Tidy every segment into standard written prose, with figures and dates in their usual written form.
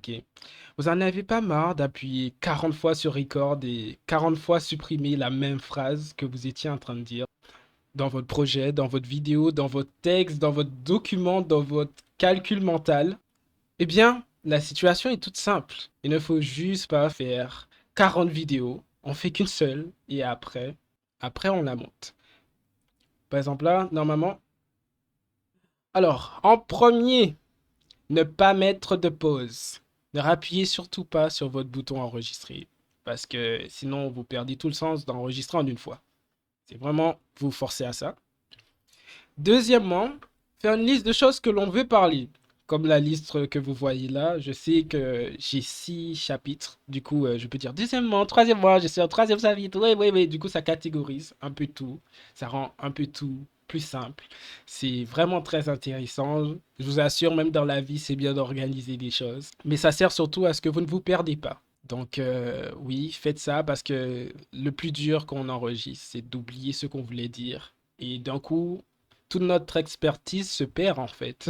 Ok. Vous en avez pas marre d'appuyer 40 fois sur record et 40 fois supprimer la même phrase que vous étiez en train de dire dans votre projet, dans votre vidéo, dans votre texte, dans votre document, dans votre calcul mental? Eh bien, la situation est toute simple. Il ne faut juste pas faire 40 vidéos. On fait qu'une seule et après on la monte. Par exemple là, normalement. Alors, en premier, ne pas mettre de pause. Ne rappuyez surtout pas sur votre bouton enregistrer parce que sinon vous perdez tout le sens d'enregistrer en une fois. C'est vraiment vous forcer à ça. Deuxièmement, faire une liste de choses que l'on veut parler. Comme la liste que vous voyez là, je sais que j'ai 6 chapitres. Du coup, je peux dire deuxièmement, troisièmement, je suis en troisième chapitre. Oui, oui, oui. Du coup, ça catégorise un peu tout. Ça rend un peu tout plus simple. C'est vraiment très intéressant. Je vous assure, même dans la vie, c'est bien d'organiser des choses. Mais ça sert surtout à ce que vous ne vous perdez pas. Donc, oui, faites ça parce que le plus dur quand on enregistre, c'est d'oublier ce qu'on voulait dire. Et d'un coup, toute notre expertise se perd en fait.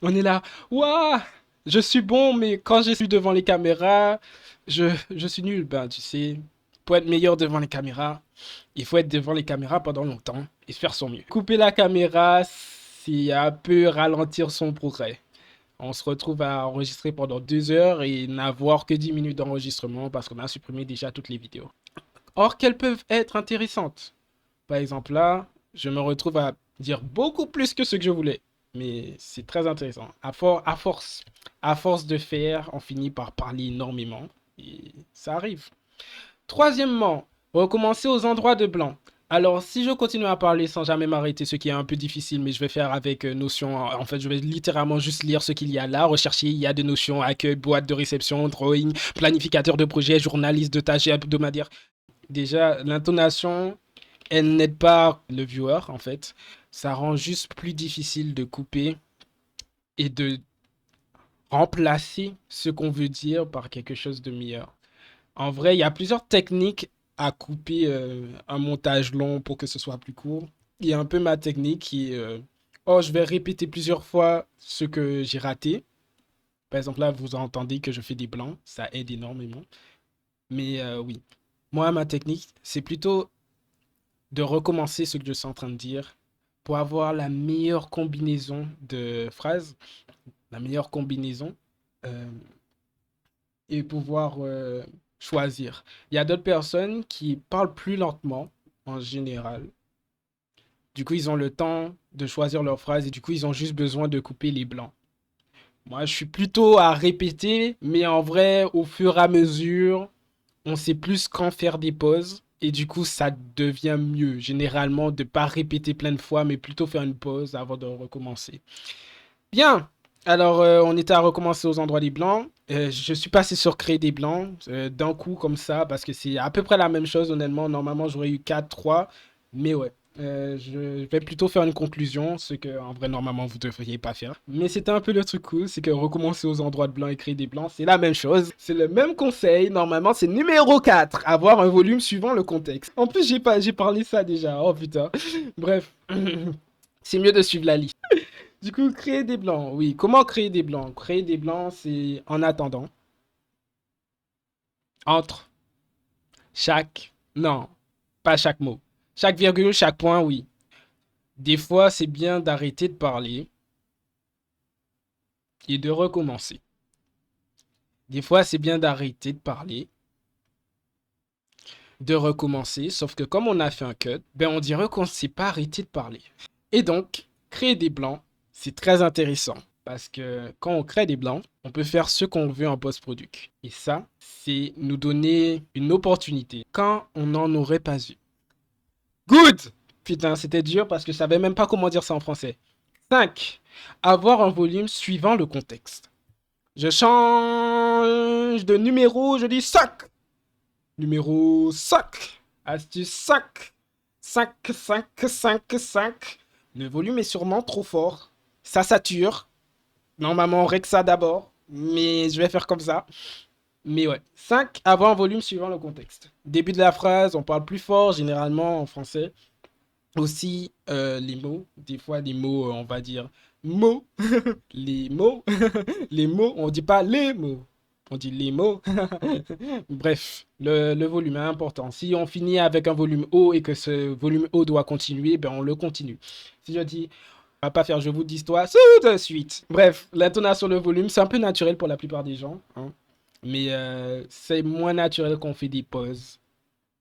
On est là, waouh, je suis bon, mais quand je suis devant les caméras, je suis nul. Ben, tu sais, pour être meilleur devant les caméras, il faut être devant les caméras pendant longtemps et faire son mieux. Couper la caméra, c'est un peu ralentir son progrès. On se retrouve à enregistrer pendant 2 heures et n'avoir que 10 minutes d'enregistrement parce qu'on a supprimé déjà toutes les vidéos. Or qu'elles peuvent être intéressantes. Par exemple, là, je me retrouve à dire beaucoup plus que ce que je voulais. Mais c'est très intéressant. À force de faire, on finit par parler énormément. Et ça arrive. Troisièmement, recommencer aux endroits de blanc. Alors, si je continue à parler sans jamais m'arrêter, ce qui est un peu difficile, mais je vais faire avec Notion. En fait, je vais littéralement juste lire ce qu'il y a là, rechercher. Il y a des notions, accueil, boîte de réception, drawing, planificateur de projet, journaliste de tâches hebdomadaires. Déjà, l'intonation, elle n'aide pas le viewer, en fait. Ça rend juste plus difficile de couper et de remplacer ce qu'on veut dire par quelque chose de meilleur. En vrai, il y a plusieurs techniques à couper un montage long pour que ce soit plus court. Il y a un peu ma technique qui est, oh, je vais répéter plusieurs fois ce que j'ai raté. Par exemple, là, vous entendez que je fais des blancs, ça aide énormément. Mais oui, moi, ma technique, c'est plutôt de recommencer ce que je suis en train de dire pour avoir la meilleure combinaison de phrases, la meilleure combinaison euh, et pouvoir choisir. Il y a d'autres personnes qui parlent plus lentement en général. Du coup, ils ont le temps de choisir leurs phrases et du coup, ils ont juste besoin de couper les blancs. Moi, je suis plutôt à répéter, mais en vrai, au fur et à mesure, on sait plus quand faire des pauses. Et du coup, ça devient mieux, généralement, de ne pas répéter plein de fois, mais plutôt faire une pause avant de recommencer. Bien. Alors, on était à recommencer aux endroits des blancs. Je suis passé sur créer des blancs d'un coup comme ça parce que c'est à peu près la même chose, honnêtement. Normalement, j'aurais eu 4 3. Mais ouais. Je vais plutôt faire une conclusion, ce que en vrai, normalement, vous ne devriez pas faire. Mais c'était un peu le truc cool, c'est que recommencer aux endroits de blancs et créer des blancs, c'est la même chose. C'est le même conseil. Normalement, c'est numéro 4, avoir un volume suivant le contexte. En plus, j'ai parlé ça déjà. Oh putain. Bref. C'est mieux de suivre la liste. Du coup, créer des blancs. Oui, comment créer des blancs? Créer des blancs, c'est en attendant. Entre chaque. Non, pas chaque mot. Chaque virgule, chaque point, oui. Des fois, c'est bien d'arrêter de parler et de recommencer. Des fois, c'est bien d'arrêter de parler, de recommencer. Sauf que comme on a fait un cut, ben on dirait qu'on ne s'est pas arrêté de parler. Et donc, créer des blancs, c'est très intéressant. Parce que quand on crée des blancs, on peut faire ce qu'on veut en post-product. Et ça, c'est nous donner une opportunité quand on n'en aurait pas eu. Good! Putain, c'était dur parce que je savais même pas comment dire ça en français. 5. Avoir un volume suivant le contexte. Je change de numéro, je dis 5. Numéro 5. Astuce 5. 5, 5, 5, 5. Le volume est sûrement trop fort. Ça sature. Normalement, on règle ça d'abord. Mais je vais faire comme ça. Mais ouais. 5, avoir un volume suivant le contexte. Début de la phrase, on parle plus fort, généralement en français. Aussi, les mots. Des fois, des mots, on va dire, mots. Les mots. Les mots. On dit pas les mots. On dit les mots. Bref, le volume est important. Si on finit avec un volume haut et que ce volume haut doit continuer, ben on le continue. Si je dis, on va pas faire je vous dis toi tout de suite. Bref, l'intonation, le volume, c'est un peu naturel pour la plupart des gens, hein. Mais c'est moins naturel qu'on fait des pauses.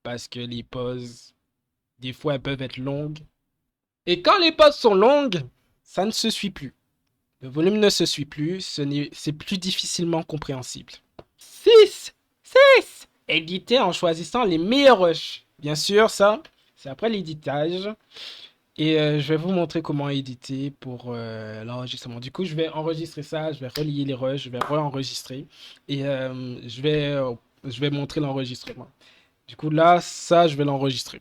Parce que les pauses, des fois, elles peuvent être longues. Et quand les pauses sont longues, ça ne se suit plus. Le volume ne se suit plus, c'est plus difficilement compréhensible. 6, 6. Éditer en choisissant les meilleurs rushs. Bien sûr, ça, c'est après l'éditage. Et je vais vous montrer comment éditer pour l'enregistrement. Du coup, je vais enregistrer ça, je vais relier les rushs, je vais re-enregistrer. Et je vais montrer l'enregistrement. Du coup, là, ça, je vais l'enregistrer.